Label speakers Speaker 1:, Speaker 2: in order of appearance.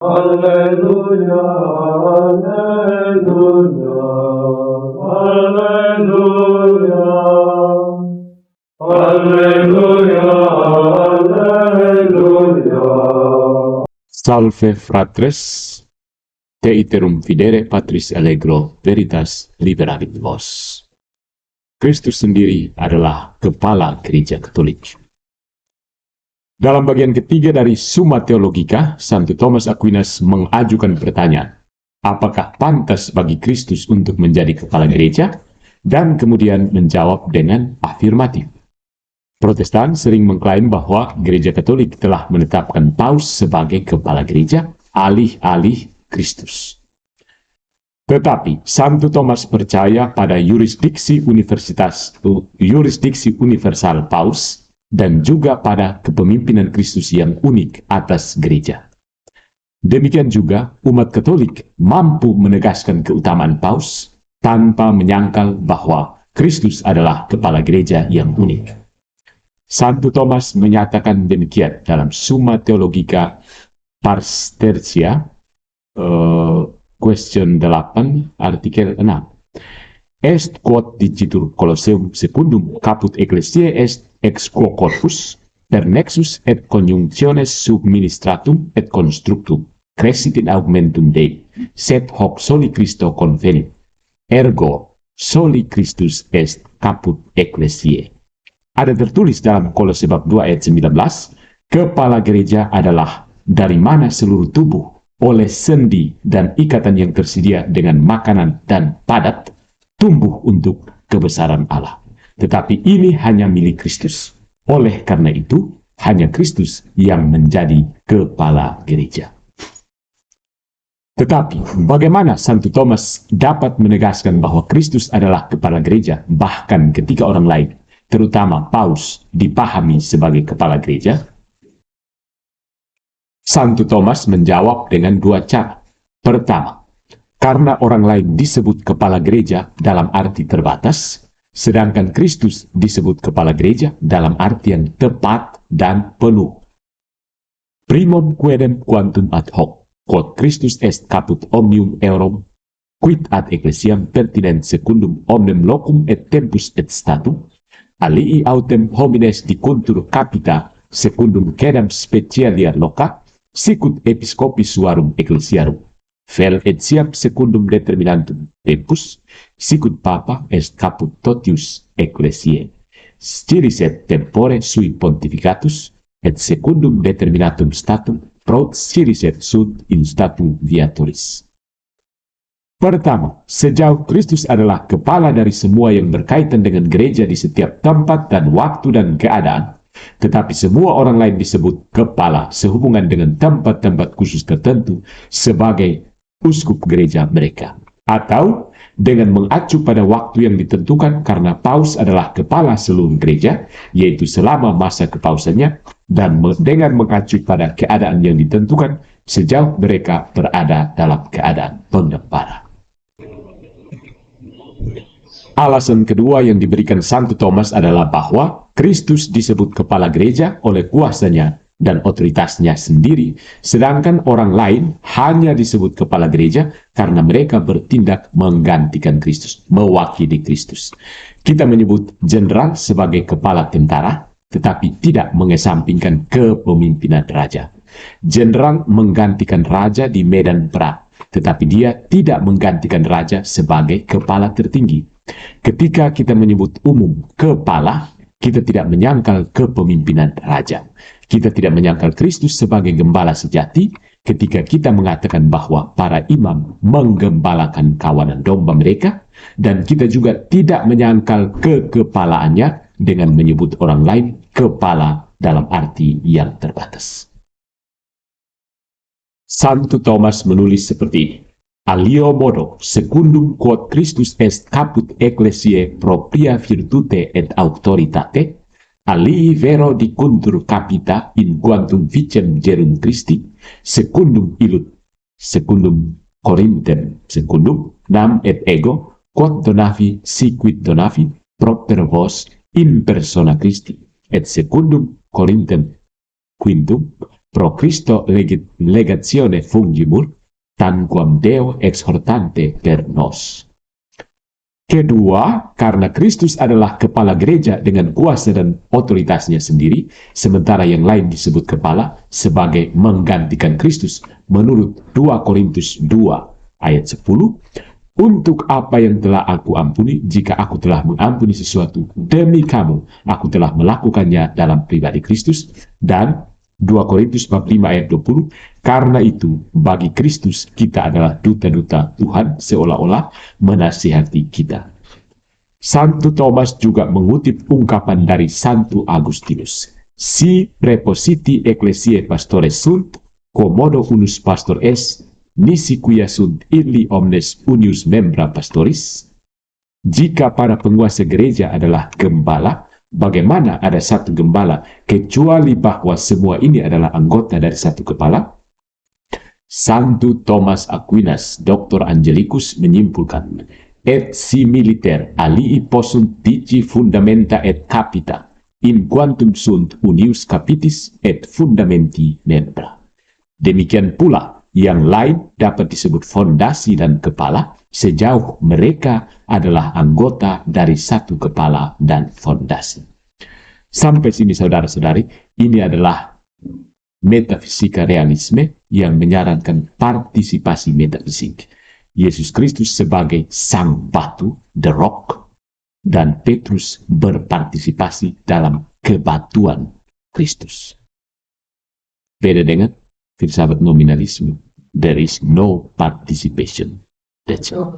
Speaker 1: Alleluia, alleluia, alleluia, alleluia, alleluia.
Speaker 2: Salve fratres, te iterum videre Patris allegro veritas liberarit vos. Kristus sendiri adalah kepala gereja Katolik. Dalam bagian ketiga dari Summa Theologica, Santo Thomas Aquinas mengajukan pertanyaan, apakah pantas bagi Kristus untuk menjadi kepala gereja? Dan kemudian menjawab dengan afirmatif. Protestan sering mengklaim bahwa gereja Katolik telah menetapkan Paus sebagai kepala gereja alih-alih Kristus. Tetapi Santo Thomas percaya pada yurisdiksi universal Paus dan juga pada kepemimpinan Kristus yang unik atas gereja. Demikian juga umat Katolik mampu menegaskan keutamaan Paus tanpa menyangkal bahwa Kristus adalah kepala gereja yang unik. Santo Thomas menyatakan demikian dalam Summa Theologica Pars Tertia, question 8, artikel 6. Est quod dicitur Colosseum secundum caput ecclesiae est ex quo corpus per nexus et conjunctiones subministratum et constructum crescit in augmentum Dei, sed hoc soli Christo convenit. Ergo soli Christus est caput ecclesiae. Ada tertulis dalam Kolose bab 2 ayat 19, kepala gereja adalah dari mana seluruh tubuh oleh sendi dan ikatan yang tersedia dengan makanan dan padat tumbuh untuk kebesaran Allah. Tetapi ini hanya milik Kristus. Oleh karena itu, hanya Kristus yang menjadi kepala gereja. Tetapi, bagaimana Santo Thomas dapat menegaskan bahwa Kristus adalah kepala gereja, bahkan ketika orang lain, terutama Paus, dipahami sebagai kepala gereja? Santo Thomas menjawab dengan dua cara. Pertama, karena orang lain disebut kepala gereja dalam arti terbatas, sedangkan Kristus disebut kepala gereja dalam artian tepat dan penuh. Primum quidem quantum ad hoc, quod Christus est caput omnium eorum, quid ad ecclesiam pertinent secundum omnem locum et tempus et statum, alii autem homines dicuntur capita secundum quedam specialia loca, sicut episcopis suarum ecclesiarum. Vel et siap secundum determinantum tempus, sicut papa est caput totius ecclesiae. Sciriset tempore sui pontificatus, et secundum determinatum statum, prot sciriset sud in statum viatoris. Pertama, sejauh Kristus adalah kepala dari semua yang berkaitan dengan gereja di setiap tempat dan waktu dan keadaan, tetapi semua orang lain disebut kepala sehubungan dengan tempat-tempat khusus tertentu sebagai uskup gereja mereka, atau dengan mengacu pada waktu yang ditentukan karena Paus adalah kepala seluruh gereja, yaitu selama masa kepausannya, dan dengan mengacu pada keadaan yang ditentukan sejauh mereka berada dalam keadaan penggembala. Alasan kedua yang diberikan Santo Thomas adalah bahwa Kristus disebut kepala gereja oleh kuasanya dan otoritasnya sendiri, sedangkan orang lain hanya disebut kepala gereja karena mereka bertindak menggantikan Kristus, mewakili Kristus. Kita menyebut jenderal sebagai kepala tentara, tetapi tidak mengesampingkan kepemimpinan raja. Jenderal menggantikan raja di medan perang, tetapi dia tidak menggantikan raja sebagai kepala tertinggi. Ketika kita menyebut umum kepala, kita tidak menyangkal kepemimpinan raja. Kita tidak menyangkal Kristus sebagai gembala sejati ketika kita mengatakan bahwa para imam menggembalakan kawanan domba mereka, dan kita juga tidak menyangkal kekepalaannya dengan menyebut orang lain kepala dalam arti yang terbatas. Santo Thomas menulis seperti ini. Alio modo, secundum quod Christus est caput ecclesiae propria virtute et auctoritate, alii vero dicuntur capita in quantum vicem gerum Christi, secundum illut, secundum Corintem, secundum nam et ego, quod donavi siquid donavi propter vos in persona Christi, et secundum Corintem quintum, pro Christo legatione fungimur, tanquam Deo exhortante per nos. Kedua, karena Kristus adalah kepala gereja dengan kuasa dan otoritasnya sendiri, sementara yang lain disebut kepala sebagai menggantikan Kristus menurut 2 Korintus 2 ayat 10, untuk apa yang telah aku ampuni, jika aku telah mengampuni sesuatu demi kamu, aku telah melakukannya dalam pribadi Kristus. Dan 2 Korintus 5 ayat 20, karena itu bagi Kristus kita adalah duta-duta Tuhan seolah-olah menasihati kita. Santo Thomas juga mengutip ungkapan dari Santo Agustinus. Si prepositi ecclesiae pastores sunt, commodo unus pastor est, nisi quia sunt illi omnes unius membra pastoris. Jika para penguasa gereja adalah gembala, bagaimana ada satu gembala kecuali bahwa semua ini adalah anggota dari satu kepala? Santo Thomas Aquinas, Dr. Angelicus menyimpulkan, et si militer alii possunt dici fundamenta et capita, in quantum sunt unius capitis et fundamenti membra. Demikian pula, yang lain dapat disebut fondasi dan kepala, sejauh mereka adalah anggota dari satu kepala dan fondasi. Sampai sini saudara-saudari, ini adalah metafisika realisme yang menyarankan partisipasi metafisik. Yesus Kristus sebagai sang batu, the rock, dan Petrus berpartisipasi dalam kebatuan Kristus. Beda dengan filsafat nominalisme. There is no participation. That's all.